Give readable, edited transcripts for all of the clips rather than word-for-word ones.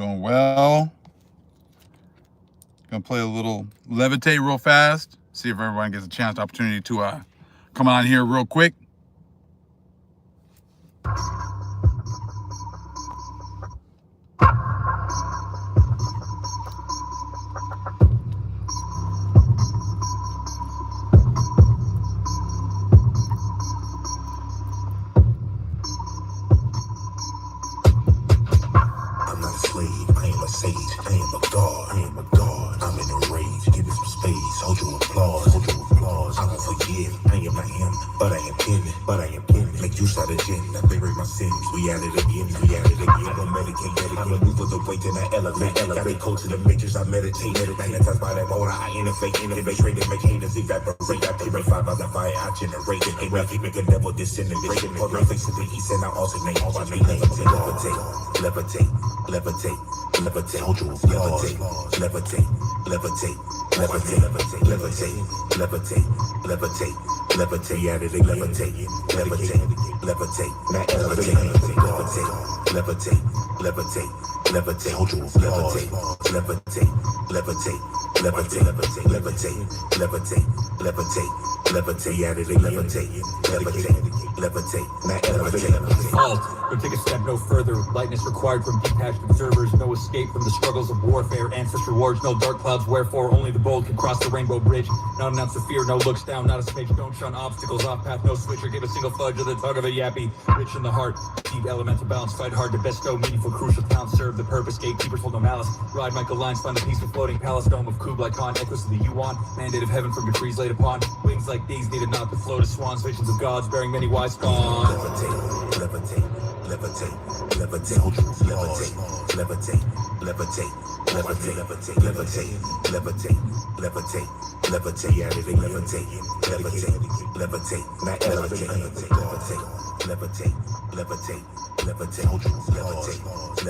Doing well. Gonna play a little levitate real fast. See if everyone gets a chance, opportunity to come on here real quick. To the matrix, I meditate, magnetized by that motor, I innovate, trade and make haters evaporate, I pay fire by the fire, I generate, and we keep making devil disintegrate, put my face to the east and I alternate, watch me levitate, levitate, levitate, levitate, levitate, levitate, levitate, levitate, levitate, levitate, levitate, levitate, levitate, yeah, they levitate, levitate, levitate, not levitate, levitate, levitate, levitate, levitate, levitate, levitate, levitate, levitate, levitate, levitate, levitate, levitate, levitate, yeah, they levitate, levitate, levitate, not levitate. Don't take a step no further. Lightness required from detached observers. No escape from the struggles of warfare. Ancestral wars, no dark clouds. Wherefore only the bold can cross the rainbow bridge. Not an ounce of fear, no looks down, not a smidge. Don't shun obstacles off path, no switch or give a single fudge of the tug of a yappy. Rich in the heart, deep elemental balance. Fight hard to bestow meaningful, crucial talents. Serve the purpose. Gatekeepers hold no malice. Ride Michael Lines, find the peaceful floating palace dome of Kublai Khan. Echoes of the Yuan, mandate of heaven from decrees laid upon. Wings like these needed not to float as swans. Visions of gods bearing many wise spawns. Levitate, levitate, levitate, levitate, levitate, levitate, levitate, levitate, levitate, levitate, levitate, levitate, levitate, yeah, they levitate, levitate, levitate, not levitate, levitate, levitate, levitate, levitate,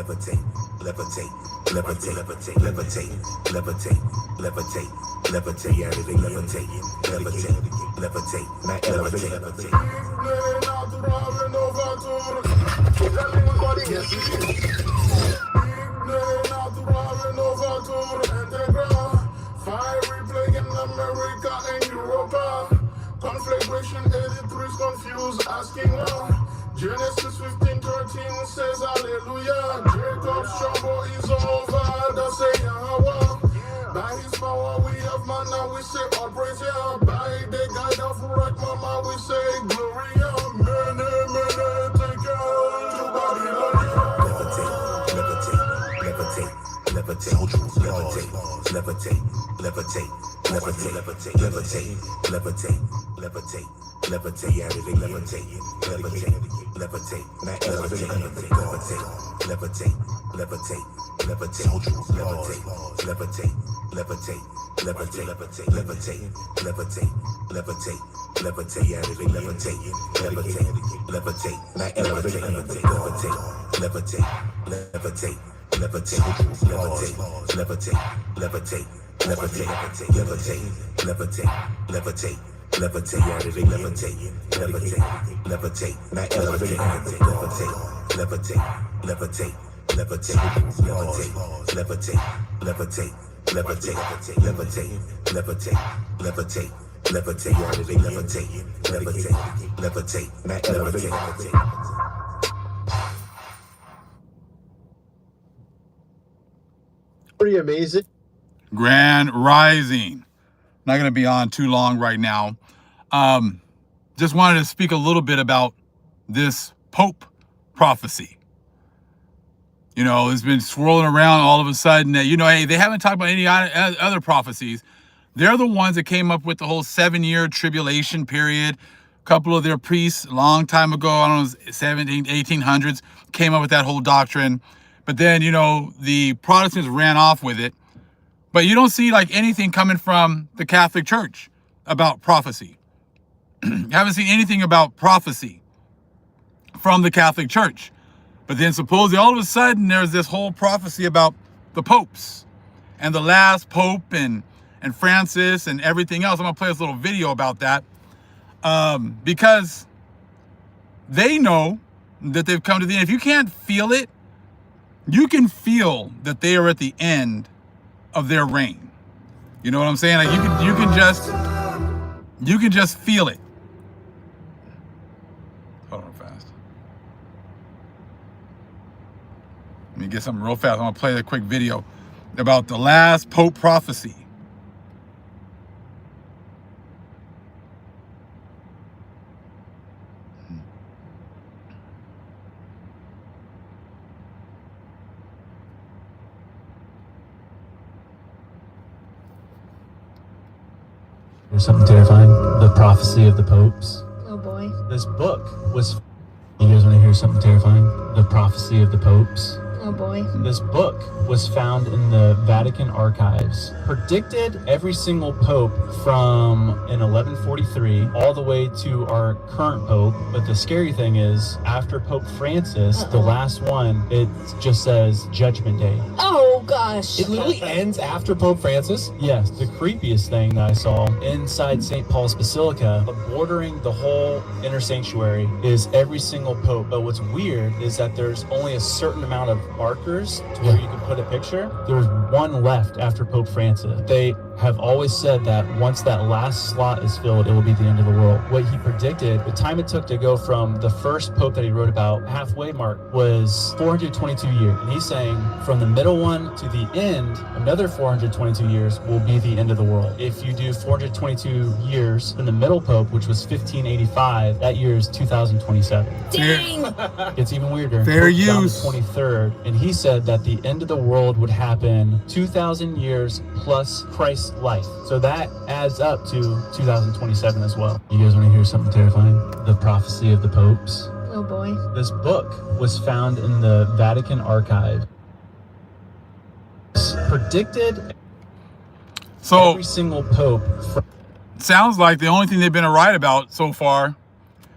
levitate, levitate, levitate, levitate, levitate, levitate, levitate, levitate, levitate, yeah, they levitate, levitate, levitate, not levitate, levitate. Fiery plague in America and Europa. Conflagration 83's confused, asking why. Genesis 15:13 says hallelujah. Jacob's trouble is over, thus say Yahweh. By his power we have manna, we say all praise Yah. By the guide of right mama, we say Gloria. Mene, mene, take all to Babylon. Levitate, levitate, levitate, levitate, levitate, levitate, levitate, levitate, levitate, levitate, levitate, levitate, yeah, they levitate, levitate, levitate, not levitate, levitate, levitate, levitate, levitate, levitate, levitate, levitate, levitate, levitate, levitate, levitate, levitate, yeah, they levitate, levitate, levitate, not levitate, levitate, levitate, levitate, levitate, levitate, levitate, levitate, levitate, levitate, levitate, levitate, levitate, yeah, they levitate, levitate, levitate, not levitate, levitate, levitate, levitate, levitate, levitate, levitate, levitate, levitate, levitate, levitate, levitate, yeah, they levitate, levitate, levitate, not levitate. Pretty amazing. Grand Rising. Not going to be on too long right now. Just wanted to speak a little bit about this Pope prophecy. You know, it's been swirling around all of a sudden that, you know, hey, they haven't talked about any other prophecies. They're the ones that came up with the whole 7-year tribulation period. A couple of their priests a long time ago, I don't know, 1800s, came up with that whole doctrine. But then, you know, the Protestants ran off with it. But you don't see like anything coming from the Catholic Church about prophecy. You haven't seen anything about prophecy from the Catholic Church. But then supposedly all of a sudden there's this whole prophecy about the popes and the last pope and Francis and everything else. I'm gonna play this little video about that because they know that they've come to the end. If you can't feel it, you can feel that they are at the end of their reign. You know what I'm saying? Like you can just feel it. Hold on fast. Let me get something real fast. I'm gonna play a quick video about the last Pope prophecy. There's something terrifying. The prophecy of the popes. Oh boy. This book was. You guys want to hear something terrifying? The prophecy of the popes. Oh boy. This book was found in the Vatican archives. Predicted every single pope from in 1143 all the way to our current pope. But the scary thing is, after Pope Francis, the last one, it just says Judgment Day. Oh gosh. It literally ends after Pope Francis? Yes, the creepiest thing that I saw inside St. Paul's Basilica, bordering the whole inner sanctuary, is every single pope. But what's weird is that there's only a certain amount of markers to where you can put a picture. There's one left after Pope Francis. They have always said that once that last slot is filled, it will be the end of the world. What he predicted, the time it took to go from the first pope that he wrote about, halfway mark, was 422 years. And he's saying from the middle one to the end, another 422 years will be the end of the world. If you do 422 years from the middle pope, which was 1585, that year is 2027. Dang. It's even weirder. Fair Pope John use. the 23rd, and he said that the end of the world would happen 2,000 years plus Christ's life. So that adds up to 2027 as well. You guys want to hear something terrifying? The prophecy of the popes. Oh boy. This book was found in the Vatican archive. Predicted So every single pope. sounds like the only thing they've been right about so far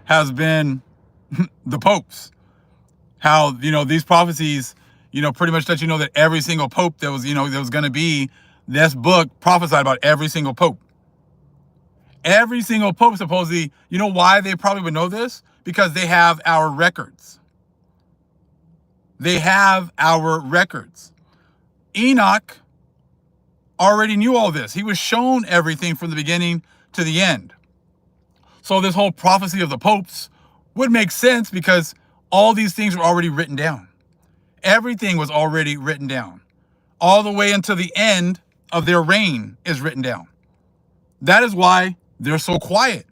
has been the popes. How, these prophecies, pretty much let you know that every single pope that was, there was going to be, this book prophesied about every single pope. Every single pope supposedly, you know why they probably would know this? Because they have our records. They have our records. Enoch already knew all this. He was shown everything from the beginning to the end. So this whole prophecy of the popes would make sense because all these things were already written down. Everything was already written down. All the way until the end of their reign is written down. That is why they're so quiet.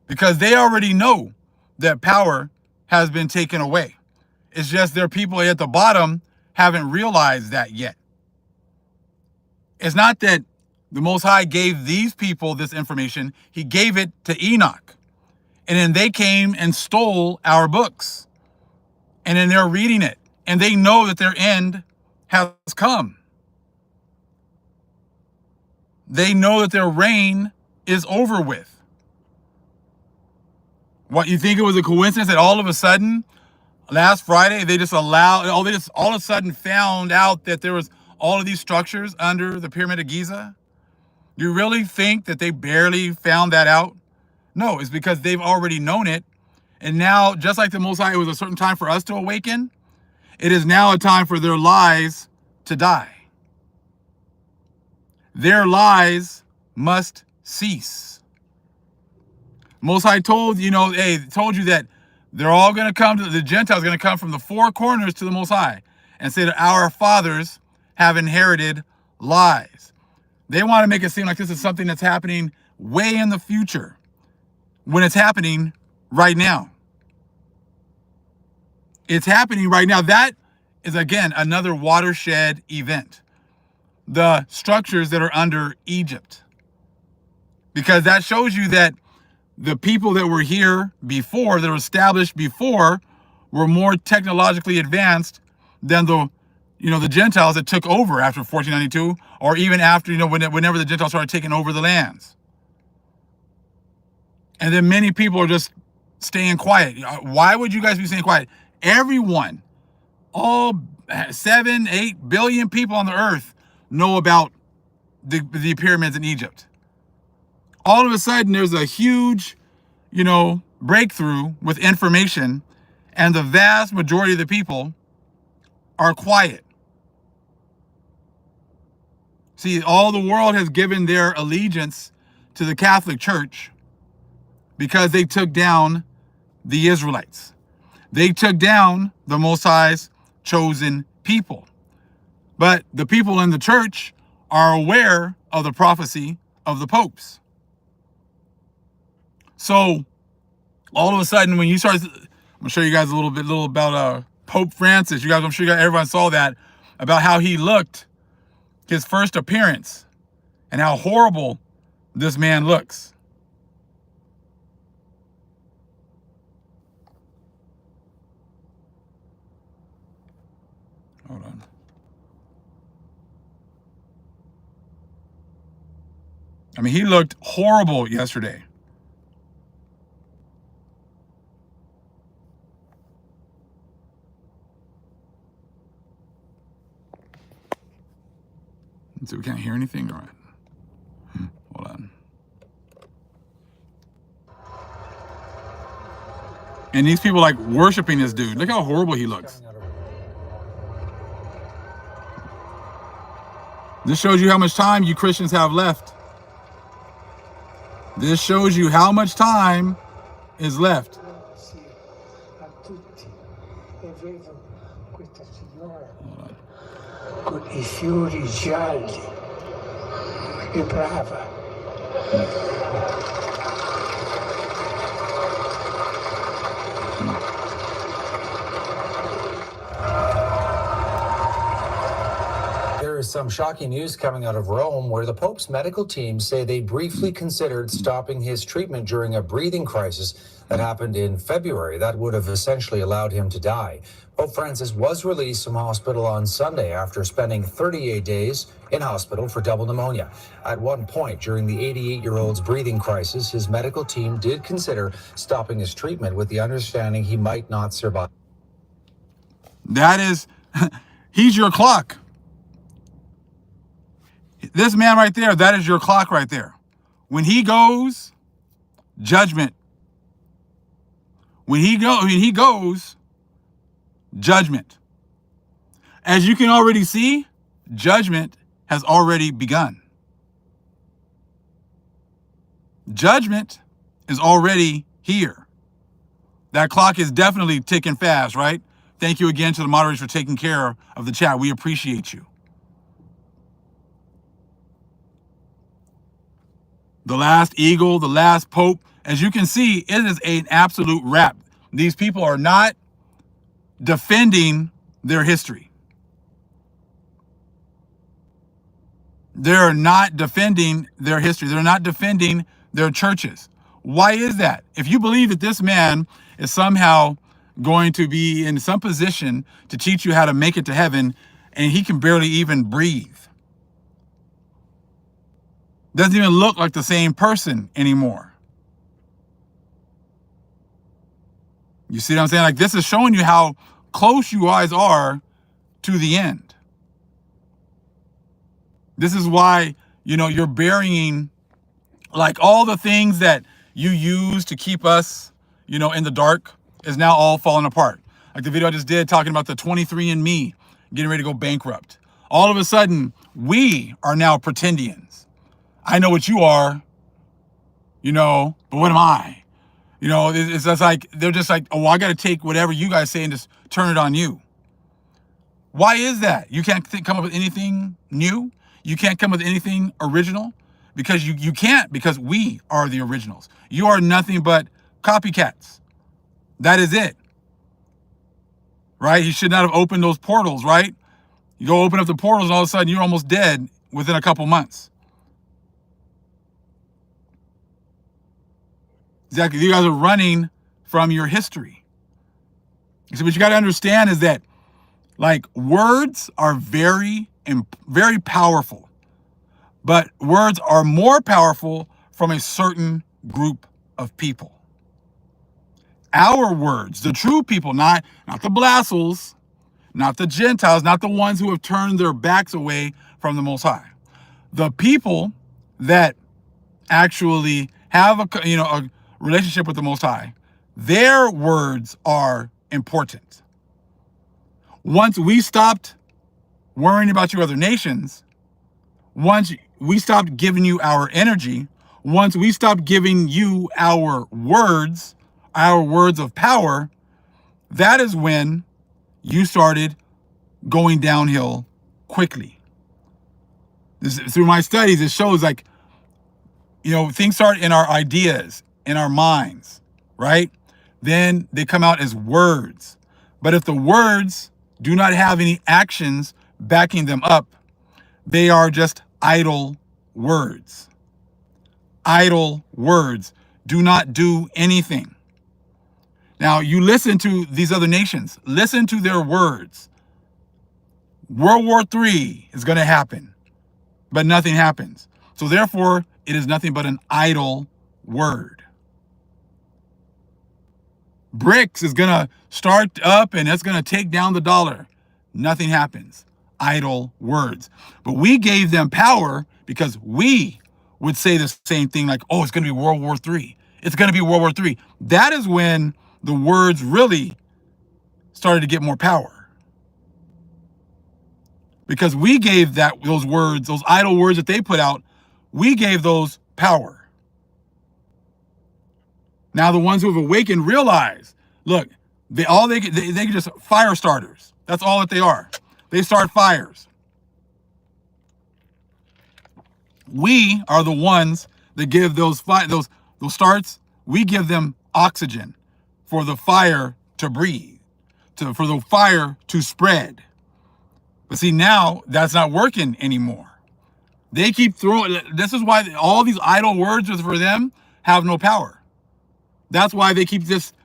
Because they already know that power has been taken away. It's just their people at the bottom haven't realized that yet. It's not that the Most High gave these people this information. He gave it to Enoch. And then they came and stole our books. And then they're reading it. And they know that their end has come. They know that their reign is over with. What, you think it was a coincidence that all of a sudden, last Friday, they just all of a sudden found out that there was all of these structures under the Pyramid of Giza? You really think that they barely found that out? No, it's because they've already known it. And now, just like the Most High, it was a certain time for us to awaken. It is now a time for their lies to die. Their lies must cease. Most High told you that they're all going to come to the Gentiles, going to come from the four corners to the Most High and say that our fathers have inherited lies. They want to make it seem like this is something that's happening way in the future when it's happening right now. It's happening right now. That is, again, another watershed event. The structures that are under Egypt. Because that shows you that the people that were here before, that were established before, were more technologically advanced than the Gentiles that took over after 1492, or even after, whenever the Gentiles started taking over the lands. And then many people are just staying quiet. Why would you guys be staying quiet? Everyone, all 7-8 billion people on the earth know about the pyramids in Egypt. All of a sudden, there's a huge, breakthrough with information, and the vast majority of the people are quiet. See, all the world has given their allegiance to the Catholic Church because they took down the Israelites. They took down the Most High's chosen people. But the people in the church are aware of the prophecy of the popes. So all of a sudden, when you start, I'm gonna show you guys a little about Pope Francis. I'm sure everyone saw that, about how he looked, his first appearance, and how horrible this man looks. Hold on. I mean, he looked horrible yesterday. So we can't hear anything? All right. Hold on. And these people like worshiping this dude. Look how horrible he looks. This shows you how much time you Christians have left. This shows you how much time is left. Con I fiori gialli e brava. There is some shocking news coming out of Rome where the Pope's medical team say they briefly considered stopping his treatment during a breathing crisis that happened in February. That would have essentially allowed him to die. Pope Francis was released from hospital on Sunday after spending 38 days in hospital for double pneumonia. At one point during the 88-year-old's breathing crisis, his medical team did consider stopping his treatment with the understanding he might not survive. That is, he's your clock. This man right there, that is your clock right there. When he goes, judgment. When he goes, judgment. As you can already see, judgment has already begun. Judgment is already here. That clock is definitely ticking fast, right? Thank you again to the moderators for taking care of the chat. We appreciate you. The last eagle, the last pope. As you can see, it is an absolute wrap. These people are not defending their history. They're not defending their history. They're not defending their churches. Why is that? If you believe that this man is somehow going to be in some position to teach you how to make it to heaven, and he can barely even breathe, doesn't even look like the same person anymore. You see what I'm saying? Like, this is showing you how close you guys are to the end. This is why, you're burying like all the things that you use to keep us, in the dark is now all falling apart. Like the video I just did talking about the 23andMe getting ready to go bankrupt. All of a sudden, we are now pretendians. I know what you are, but what am I? It's just like, they're just like, oh, well, I got to take whatever you guys say and just turn it on you. Why is that? You can't come up with anything new? You can't come up with anything original? Because you can't, because we are the originals. You are nothing but copycats. That is it. Right? He should not have opened those portals, right? You go open up the portals and all of a sudden you're almost dead within a couple months. Exactly. You guys are running from your history. So what you got to understand is that, like, words are very, very powerful, but words are more powerful from a certain group of people. Our words, the true people, not the Blassels, not the Gentiles, not the ones who have turned their backs away from the Most High. The people that actually have a relationship with the Most High, their words are important. Once we stopped worrying about you other nations, once we stopped giving you our energy, once we stopped giving you our words of power, that is when you started going downhill quickly. Through my studies, it shows like, things start in our ideas, in our minds, right? Then they come out as words. But if the words do not have any actions backing them up, they are just idle words. Idle words do not do anything. Now, you listen to these other nations, listen to their words. World War III is going to happen, but nothing happens. So therefore, it is nothing but an idle word. BRICS is going to start up and it's going to take down the dollar. Nothing happens. Idle words. But we gave them power because we would say the same thing like, oh, it's going to be World War III. It's going to be World War III. That is when the words really started to get more power. Because we gave those words, those idle words that they put out, we gave those power. Now the ones who have awakened realize, look, they can just fire starters. That's all that they are. They start fires. We are the ones that give those starts. We give them oxygen for the fire to breathe, for the fire to spread. But see, now that's not working anymore. They keep throwing. This is why all these idle words for them have no power. That's why they keep just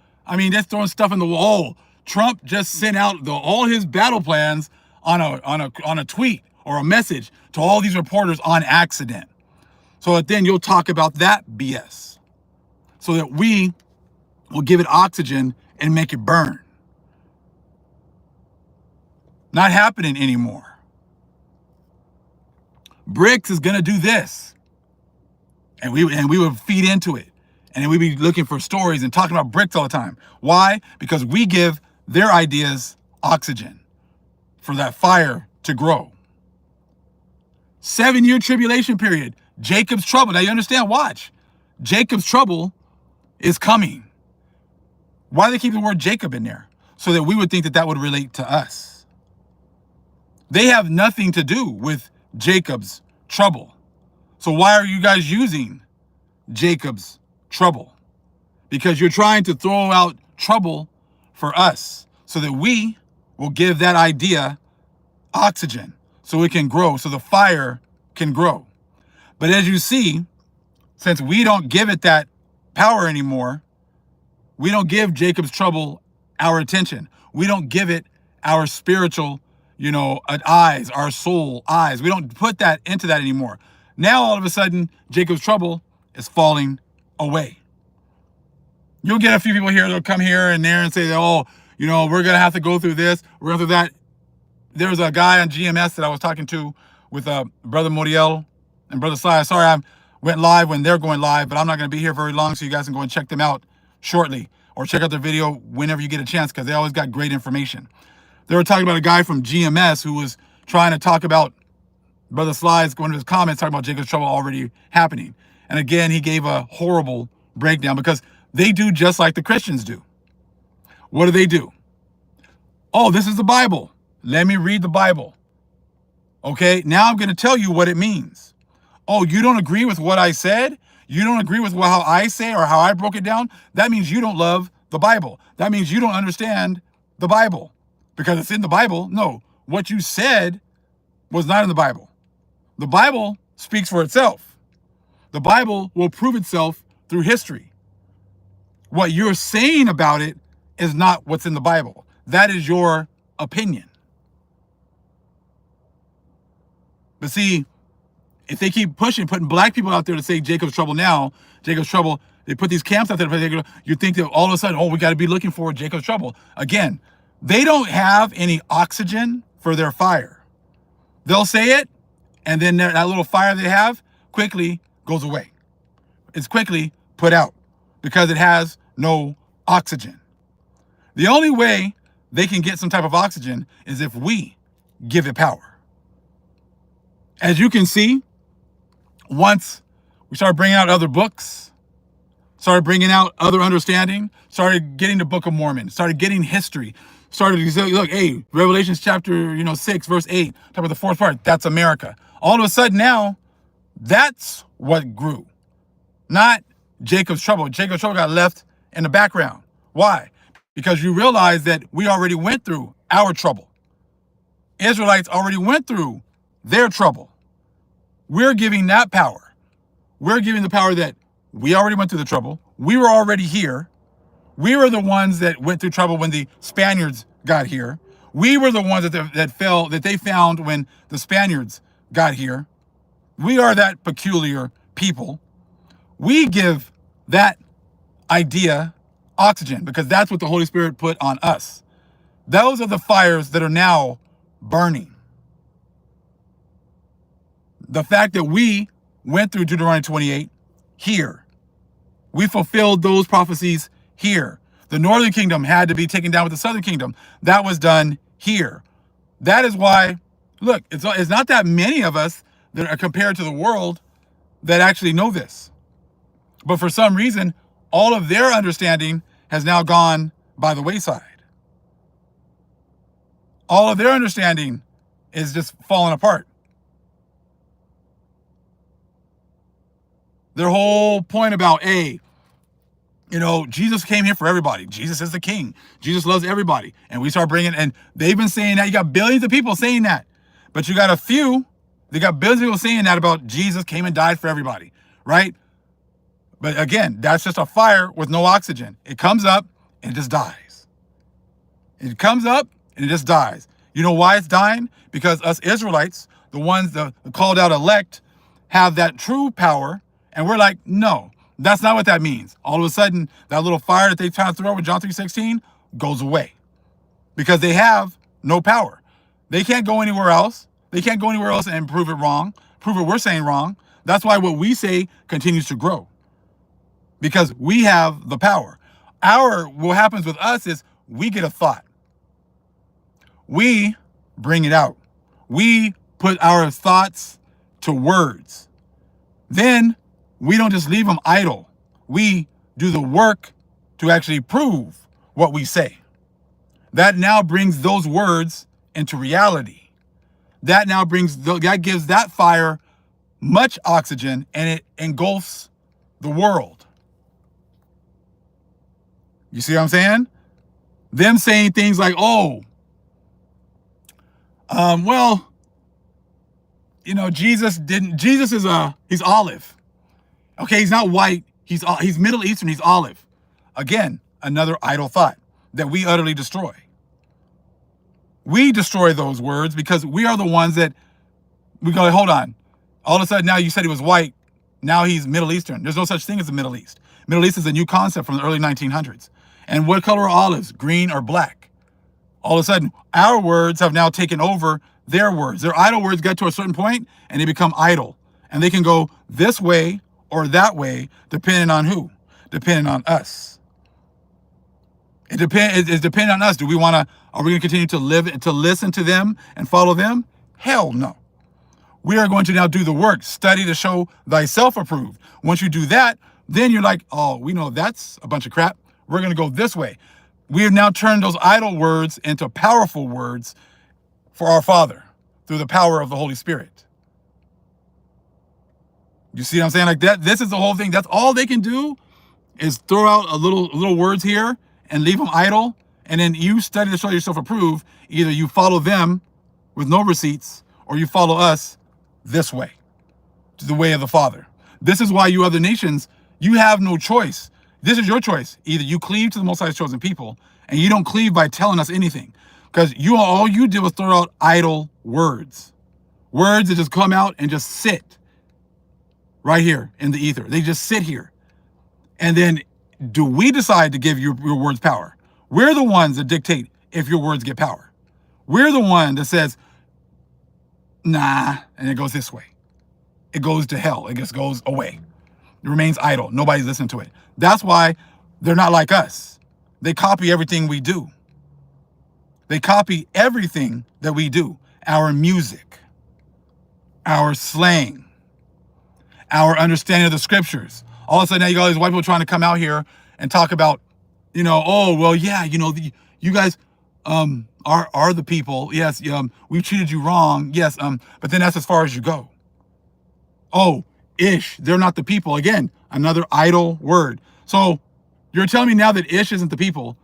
throwing stuff in the wall. Trump just sent out all his battle plans on a tweet or a message to all these reporters on accident. So that then you'll talk about that BS. So that we will give it oxygen and make it burn. Not happening anymore. BRICS is going to do this. And we would feed into it. And then we'd be looking for stories and talking about BRICS all the time. Why? Because we give their ideas oxygen for that fire to grow. 7-year tribulation period. Jacob's trouble. Now you understand, watch. Jacob's trouble is coming. Why do they keep the word Jacob in there? So that we would think that that would relate to us. They have nothing to do with Jacob's trouble. So why are you guys using Jacob's trouble? Because you're trying to throw out trouble for us so that we will give that idea oxygen so it can grow, so the fire can grow. But as you see, since we don't give it that power anymore, we don't give Jacob's trouble our attention. We don't give it our spiritual, eyes, our soul eyes. We don't put that into that anymore. Now, all of a sudden, Jacob's trouble is falling away. You'll get a few people here that'll come here and there and say, oh, we're going to have to go through this. We're going through that. There's a guy on GMS that I was talking to with Brother Moriel and Brother Sly. Sorry, I went live when they're going live, but I'm not going to be here very long, so you guys can go and check them out shortly or check out their video whenever you get a chance because they always got great information. They were talking about a guy from GMS who was trying to talk about Brother Sly's going to his comments talking about Jacob's trouble already happening. And again, he gave a horrible breakdown because they do just like the Christians do. What do? Oh, this is the Bible. Let me read the Bible. Okay, now I'm going to tell you what it means. Oh, you don't agree with what I said? You don't agree with how I say or how I broke it down? That means you don't love the Bible. That means you don't understand the Bible because it's in the Bible. No, what you said was not in the Bible. The Bible speaks for itself. The Bible will prove itself through history. What you're saying about it is not what's in the Bible. That is your opinion. But see, if they keep putting black people out there to say Jacob's trouble now, Jacob's trouble, they put these camps out there, you think that all of a sudden, we got to be looking for Jacob's trouble. Again, they don't have any oxygen for their fire. They'll say it, and then that little fire they have quickly goes away. It's quickly put out because it has no oxygen. The only way they can get some type of oxygen is if we give it power. As you can see, once we started bringing out other books, started bringing out other understanding, started getting the Book of Mormon, started getting history, started to say, look, hey, Revelations chapter 6, verse 8, talk about the fourth part, that's America. All of a sudden now, that's what grew. Not Jacob's trouble. Jacob's trouble got left in the background. Why? Because you realize that we already went through our trouble. Israelites already went through their trouble. We're giving that power. We're giving the power that we already went through the trouble. We were already here. We were the ones that went through trouble when the Spaniards got here. We were the ones that they found when the Spaniards got here. We are that peculiar people. We give that idea oxygen because that's what the Holy Spirit put on us. Those are the fires that are now burning. The fact that we went through Deuteronomy 28 here. We fulfilled those prophecies here. The northern kingdom had to be taken down with the southern kingdom. That was done here. That is why, look, it's not that many of us that are compared to the world that actually know this. But for some reason, all of their understanding has now gone by the wayside. All of their understanding is just falling apart. Their whole point about, Jesus came here for everybody. Jesus is the king. Jesus loves everybody. And we start bringing, and they've been saying that. You got billions of people saying that. But you got a few, they got billions of people saying that about Jesus came and died for everybody, right? But again, that's just a fire with no oxygen. It comes up and it just dies. It comes up and it just dies. You know why it's dying? Because us Israelites, the ones, the called out elect, have that true power. And we're like, no, that's not what that means. All of a sudden, that little fire that they try to throw with John 3:16 goes away. Because they have no power. They can't go anywhere else. They can't go anywhere else and prove it wrong, prove what we're saying wrong. That's why what we say continues to grow. Because we have the power. What happens with us is we get a thought. We bring it out. We put our thoughts to words. Then we don't just leave them idle. We do the work to actually prove what we say. That now brings those words into reality. That now that gives that fire much oxygen, and it engulfs the world. You see what I'm saying? Them saying things like, Jesus he's olive. Okay, he's not white. He's Middle Eastern. He's olive. Again, another idle thought that we utterly destroy. We destroy those words because we are the ones that we go, hold on. All of a sudden now you said he was white. Now he's Middle Eastern. There's no such thing as the Middle East. Middle East is a new concept from the early 1900s. And what color are olives? Green or black? All of a sudden, our words have now taken over their words. Their idle words get to a certain point and they become idle. And they can go this way or that way, depending on who? Depending on us. It's depending on us. Are we going to continue to listen to them and follow them? Hell no. We are going to now do the work, study to show thyself approved. Once you do that, then you're like, oh, we know that's a bunch of crap. We're going to go this way. We have now turned those idle words into powerful words for our Father through the power of the Holy Spirit. You see what I'm saying? Like that. This is the whole thing. That's all they can do is throw out a little words here and leave them idle. And then you study to show yourself approved. Either you follow them with no receipts or you follow us this way, to the way of the Father. This is why you other nations, you have no choice. This is your choice. Either you cleave to the Most High's chosen people and you don't cleave by telling us anything. Because all you did was throw out idle words. Words that just come out and just sit right here in the ether. They just sit here. And then do we decide to give your words power? We're the ones that dictate if your words get power. We're the one that says, nah, and it goes this way. It goes to hell. It just goes away. It remains idle. Nobody's listening to it. That's why they're not like us. They copy everything we do. They copy everything that we do. Our music, our slang, our understanding of the scriptures. All of a sudden now you got all these white people trying to come out here and talk about, oh, well, yeah, you guys are the people. Yes, we treated you wrong. Yes, but then that's as far as you go. Oh, ish, they're not the people. Again, another idle word. So you're telling me now that ish isn't the people,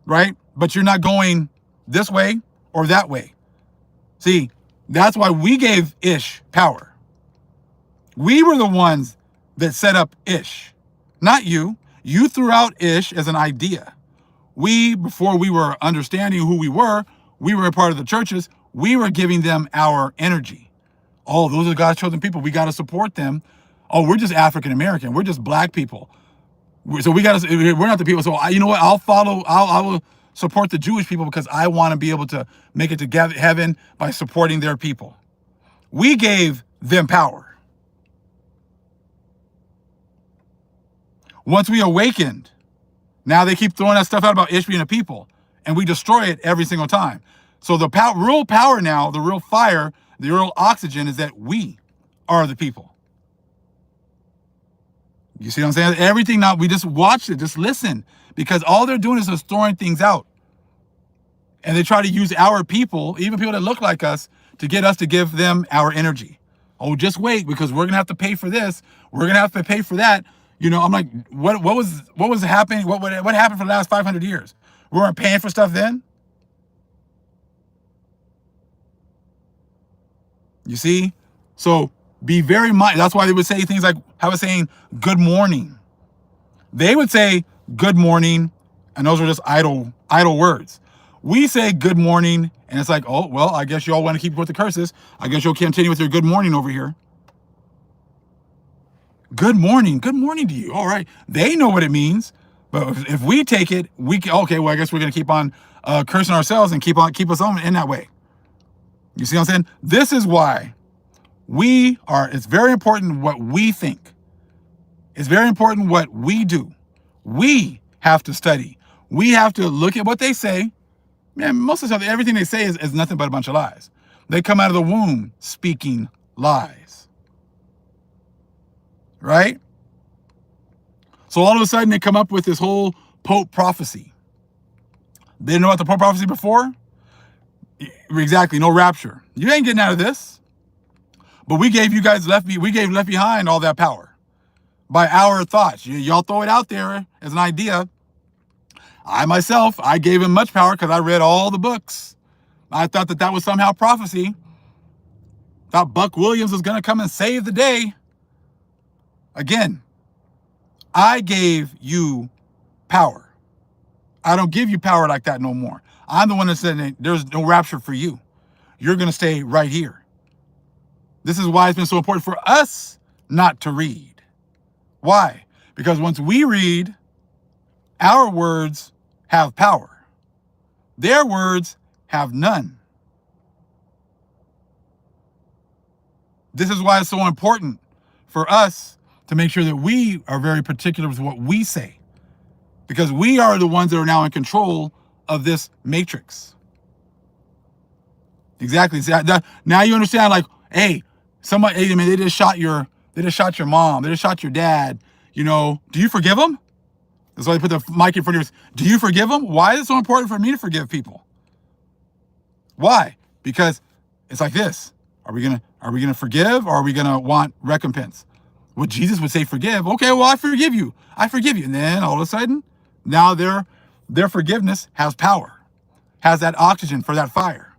right? But you're not going this way or that way. See, that's why we gave ish power. We were the ones that set up ish, not you. You threw out ish as an idea. We, before we were understanding who we were a part of the churches. We were giving them our energy. Oh, those are God's chosen people. We got to support them. Oh, we're just African American. We're just black people. So we're not the people. So you know what? I will support the Jewish people because I want to be able to make it to heaven by supporting their people. We gave them power. Once we awakened, now they keep throwing that stuff out about ish being a people, and we destroy it every single time. So the real power now, the real fire, the real oxygen is that we are the people. You see what I'm saying? Everything now, we just watch it, just listen, because all they're doing is just throwing things out. And they try to use our people, even people that look like us, to get us to give them our energy. Oh, just wait, because we're going to have to pay for this. We're going to have to pay for that. I'm like, what was happening? What happened for the last 500 years? We weren't paying for stuff then? You see? So be very mindful. That's why they would say things like, I was saying, good morning. They would say good morning, and those are just idle words. We say good morning, and it's like, oh, well, I guess you all want to keep with the curses. I guess you'll continue with your good morning over here. Good morning to you. All right. They know what it means. But if we take it, okay, well, I guess we're going to keep on cursing ourselves and keep us on in that way. You see what I'm saying? This is why it's very important what we think. It's very important what we do. We have to study. We have to look at what they say. Man, most of the time, everything they say is nothing but a bunch of lies. They come out of the womb speaking lies. Right? So all of a sudden they come up with this whole Pope prophecy. They didn't know about the Pope prophecy before? Exactly, no rapture. You ain't getting out of this. But we gave you guys left behind all that power by our thoughts. Y'all throw it out there as an idea. I gave him much power because I read all the books. I thought that was somehow prophecy. Thought Buck Williams was going to come and save the day. Again, I gave you power. I don't give you power like that no more. I'm the one that said there's no rapture for you. You're going to stay right here. This is why it's been so important for us not to read. Why? Because once we read, our words have power. Their words have none. This is why it's so important for us to make sure that we are very particular with what we say, because we are the ones that are now in control of this matrix. Exactly. Now you understand, like, hey, they just shot your mom, they just shot your dad. Do you forgive them? That's why they put the mic in front of you. Do you forgive them? Why is it so important for me to forgive people? Why? Because it's like this. Are we gonna forgive, or are we gonna want recompense? Well, Jesus would say forgive. Okay, well, I forgive you. And then all of a sudden, now their forgiveness has power, has that oxygen for that fire.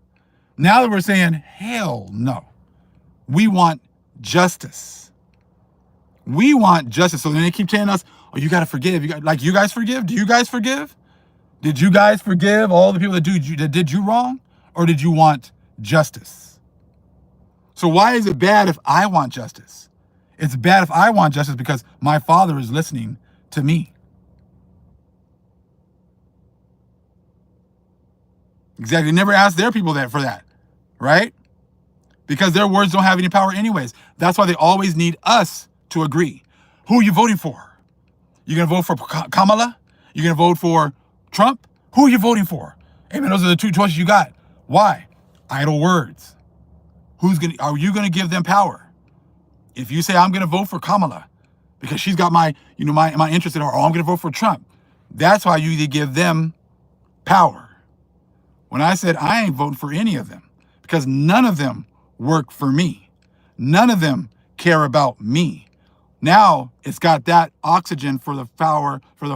Now that we're saying, hell no. We want justice. We want justice. So then they keep telling us, oh, you got to forgive. You guys forgive? Do you guys forgive? Did you guys forgive all the people that did you wrong? Or did you want justice? So why is it bad if I want justice? It's bad if I want justice because my Father is listening to me. Exactly. Never ask their people for that, right? Because their words don't have any power anyways. That's why they always need us to agree. Who are you voting for? You going to vote for Kamala? You going to vote for Trump? Who are you voting for? Amen. Those are the two choices you got. Why? Idle words. Are you gonna give them power? If you say, I'm gonna vote for Kamala because she's got my interest in her, or I'm gonna vote for Trump, that's why you give them power. When I said I ain't voting for any of them, because none of them work for me. None of them care about me. Now it's got that oxygen for the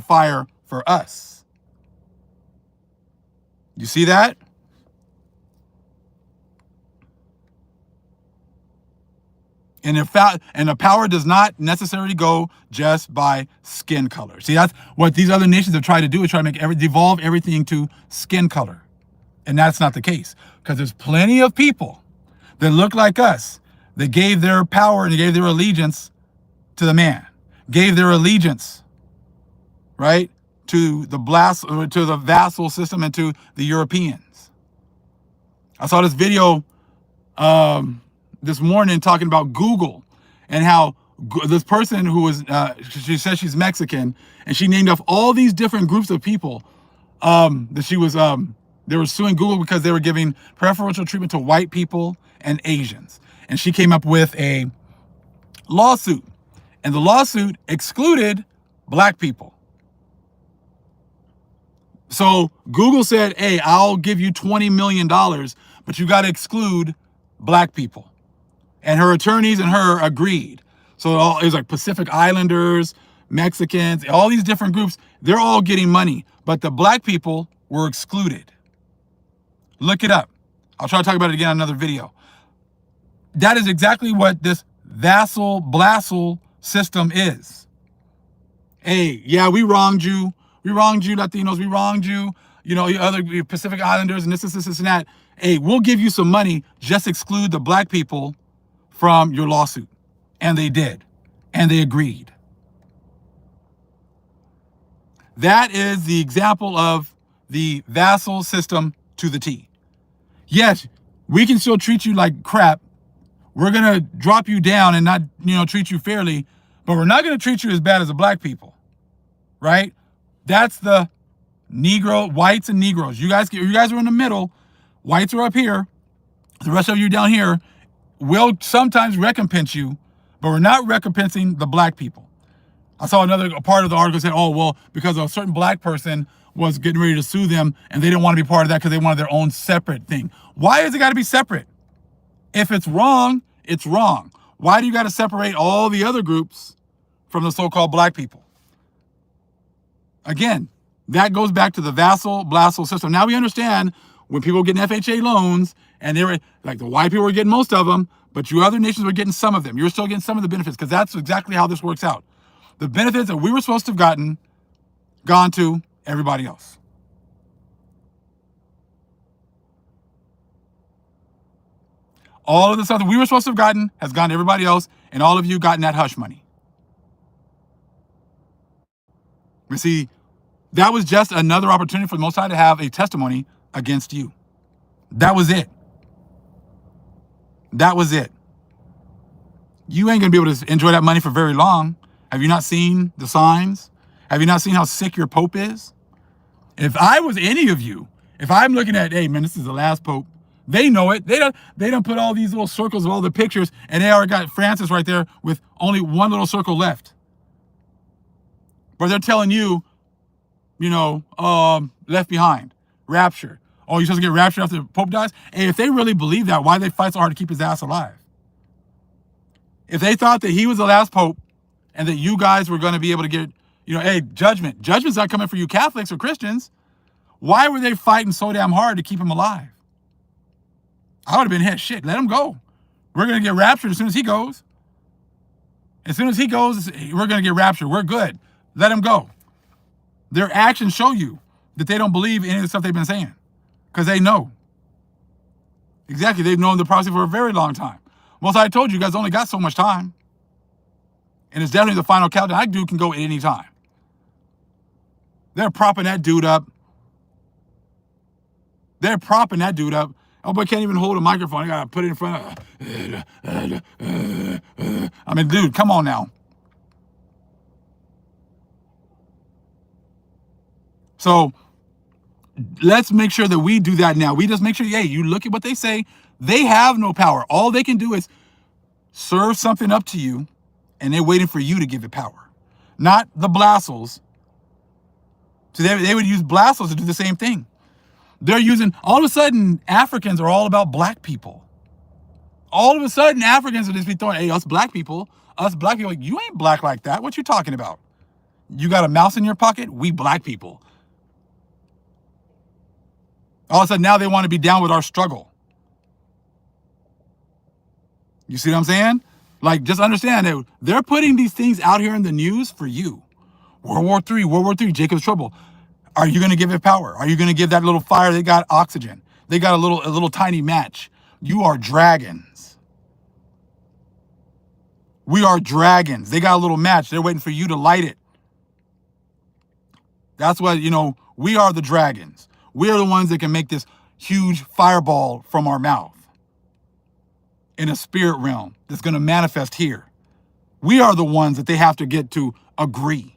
fire for us. You see that? And the power does not necessarily go just by skin color. See, that's what these other nations have tried to do, is try to make devolve everything to skin color. And that's not the case, because there's plenty of people that look like us that gave their power and gave their allegiance to the man, gave their allegiance, right, to the vassal system and to the Europeans. I saw this video this morning talking about Google and how this person who was, she says she's Mexican, and she named off all these different groups of people that she was, they were suing Google because they were giving preferential treatment to white people and Asians. And she came up with a lawsuit, and the lawsuit excluded black people. So Google said, hey, I'll give you $20 million, but you got to exclude black people. And her attorneys and her agreed. So it was like Pacific Islanders, Mexicans, all these different groups, they're all getting money, but the black people were excluded. Look it up. I'll try to talk about it again in another video. That is exactly what this vassal system is. Hey, yeah, we wronged you. We wronged you, Latinos. We wronged you. Other Pacific Islanders and this, and that. Hey, we'll give you some money. Just exclude the black people from your lawsuit. And they did. And they agreed. That is the example of the vassal system to the T. Yes, we can still treat you like crap. We're going to drop you down and not, treat you fairly, but we're not going to treat you as bad as the black people. Right? That's the whites and Negroes. You guys are in the middle. Whites are up here. The rest of you down here will sometimes recompense you, but we're not recompensing the black people. I saw another part of the article said, oh, well, because a certain black person was getting ready to sue them and they didn't want to be part of that because they wanted their own separate thing. Why has it got to be separate? If it's wrong, it's wrong. Why do you got to separate all the other groups from the so-called black people? Again, that goes back to the vassal system. Now we understand when people were getting FHA loans and they were like, the white people were getting most of them, but you other nations were getting some of them. You're still getting some of the benefits, because that's exactly how this works out. The benefits that we were supposed to have gone to everybody else. All of the stuff that we were supposed to have gotten has gone to everybody else, and all of you gotten that hush money. You see, that was just another opportunity for the Most High to have a testimony against you. That was it. That was it. You ain't going to be able to enjoy that money for very long. Have you not seen the signs? Have you not seen how sick your Pope is? If I was any of you, if I'm looking at, hey, man, this is the last Pope, they know it. They don't put all these little circles of all the pictures, and they already got Francis right there with only one little circle left. But they're telling you, left behind, rapture. Oh, you're supposed to get raptured after the Pope dies? Hey, if they really believe that, why do they fight so hard to keep his ass alive? If they thought that he was the last Pope and that you guys were going to be able to get, hey, judgment. Judgment's not coming for you Catholics or Christians. Why were they fighting so damn hard to keep him alive? I would have been hit. Shit, let him go. We're going to get raptured as soon as he goes. As soon as he goes, we're going to get raptured. We're good. Let him go. Their actions show you that they don't believe any of the stuff they've been saying, because they know. Exactly. They've known the prophecy for a very long time. Well, so I told you guys only got so much time. And it's definitely the final countdown. That dude can go at any time. They're propping that dude up. Oh, but can't even hold a microphone. I got to put it in front of... I mean, dude, come on now. So, let's make sure that we do that now. We just make sure, hey, you look at what they say. They have no power. All they can do is serve something up to you, and they're waiting for you to give it power. Not the Blassels. So they would use Blassels to do the same thing. They're using, all of a sudden, Africans are all about black people. All of a sudden, Africans will just be throwing, hey, us black people, you ain't black like that. What you talking about? You got a mouse in your pocket? We black people. All of a sudden, now they want to be down with our struggle. You see what I'm saying? Like, just understand that they're putting these things out here in the news for you. World War III, Jacob's Trouble. Are you going to give it power? Are you going to give that little fire? They got oxygen. They got a little tiny match. You are dragons. We are dragons. They got a little match. They're waiting for you to light it. That's what, we are the dragons. We are the ones that can make this huge fireball from our mouth in a spirit realm that's going to manifest here. We are the ones that they have to get to agree.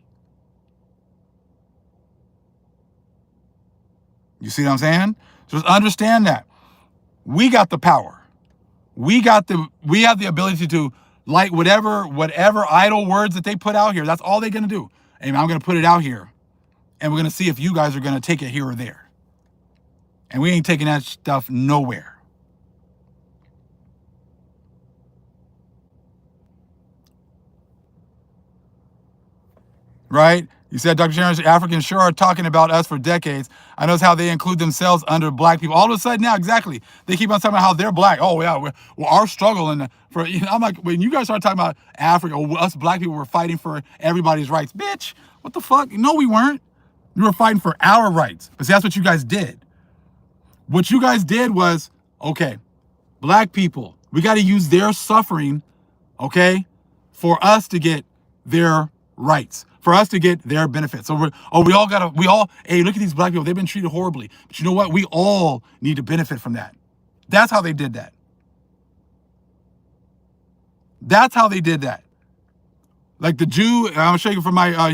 You see what I'm saying? Just understand that. We got the power. We have the ability to light whatever idle words that they put out here. That's all they're going to do. And I'm going to put it out here. And we're going to see if you guys are going to take it here or there. And we ain't taking that stuff nowhere. Right? You said, Dr. Sharon, Africans sure are talking about us for decades. I notice how they include themselves under black people. All of a sudden now, exactly. They keep on talking about how they're black. Oh, yeah, well, our struggle. I'm like, when you guys start talking about Africa, us black people were fighting for everybody's rights. Bitch, what the fuck? No, we weren't. We were fighting for our rights. But see, that's what you guys did. What you guys did was, okay, black people, we got to use their suffering, okay, for us to get their rights, for us to get their benefits. So hey, look at these black people. They've been treated horribly. But you know what? We all need to benefit from that. That's how they did that. That's how they did that. Like the Jew, I'm going to show you from my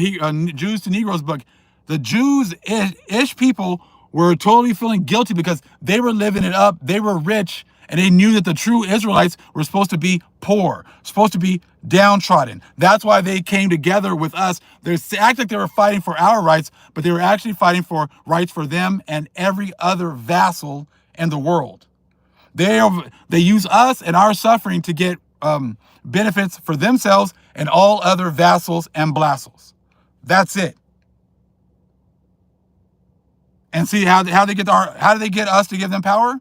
Jews to Negroes book. The Jews-ish people were totally feeling guilty because they were living it up. They were rich, and they knew that the true Israelites were supposed to be poor, supposed to be downtrodden. That's why they came together with us. They act like they were fighting for our rights, but they were actually fighting for rights for them and every other vassal in the world. They use us and our suffering to get benefits for themselves and all other vassals and blassels. That's it. And see how they get how do they get us to give them power?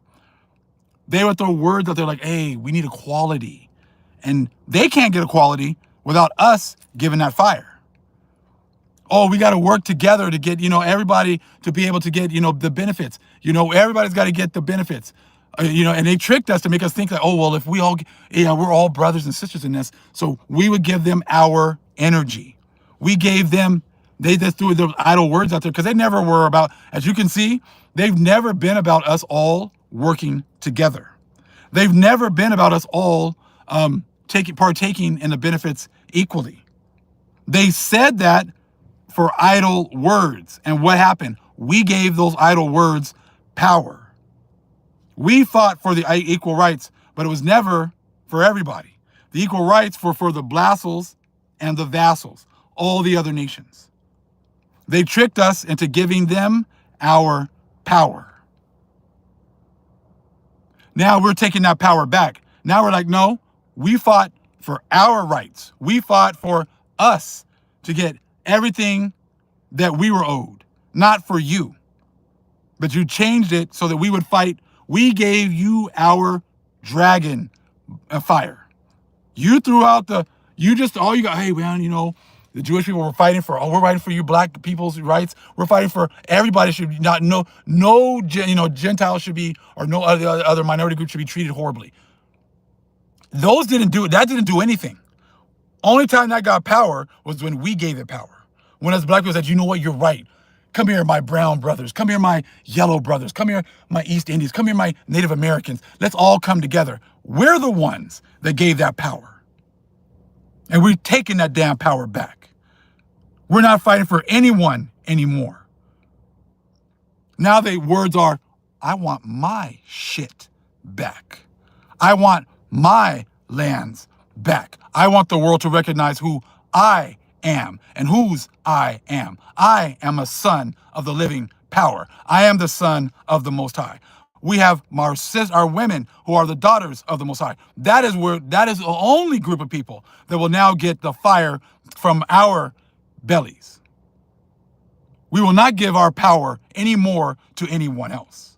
They would throw words that they're like, hey, we need equality. And they can't get equality without us giving that fire. Oh, we got to work together to get, everybody to be able to get, the benefits. Everybody's got to get the benefits. And they tricked us to make us think that, oh, well, if we're all brothers and sisters in this. So we would give them our energy. We gave them, they just threw those idle words out there because they never were about, as you can see, they've never been about us all working together. They've never been about us all partaking in the benefits equally. They said that for idle words. And what happened? We gave those idle words power. We fought for the equal rights, but it was never for everybody. The equal rights were for the blassels and the vassals, all the other nations. They tricked us into giving them our power. Now we're taking that power back. Now we're like, no, we fought for our rights. We fought for us to get everything that we were owed, not for you. But you changed it so that we would fight. We gave you our dragon fire. You threw out all you got, hey, man, the Jewish people were fighting we're fighting for you black people's rights. We're fighting for everybody should not, no Gentiles should be, or no other minority group should be treated horribly. That didn't do anything. Only time that got power was when we gave it power. When us black people said, you know what, you're right. Come here, my brown brothers. Come here, my yellow brothers. Come here, my East Indians. Come here, my Native Americans. Let's all come together. We're the ones that gave that power. And we're taking that damn power back. We're not fighting for anyone anymore. Now the words are, I want my shit back. I want my lands back. I want the world to recognize who I am and whose I am. I am a son of the living power. I am the son of the Most High. We have our women who are the daughters of the Most High. That is the only group of people that will now get the fire from our bellies. We will not give our power anymore to anyone else.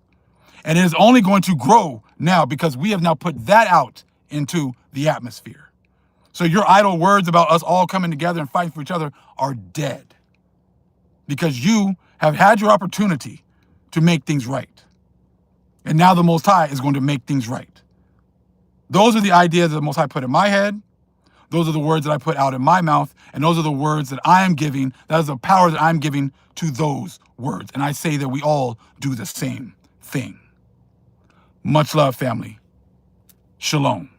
And it is only going to grow now because we have now put that out into the atmosphere. So your idle words about us all coming together and fighting for each other are dead. Because you have had your opportunity to make things right. And now the Most High is going to make things right. Those are the ideas that the Most High put in my head. Those are the words that I put out in my mouth. And those are the words that I am giving. That is the power that I'm giving to those words. And I say that we all do the same thing. Much love, family. Shalom.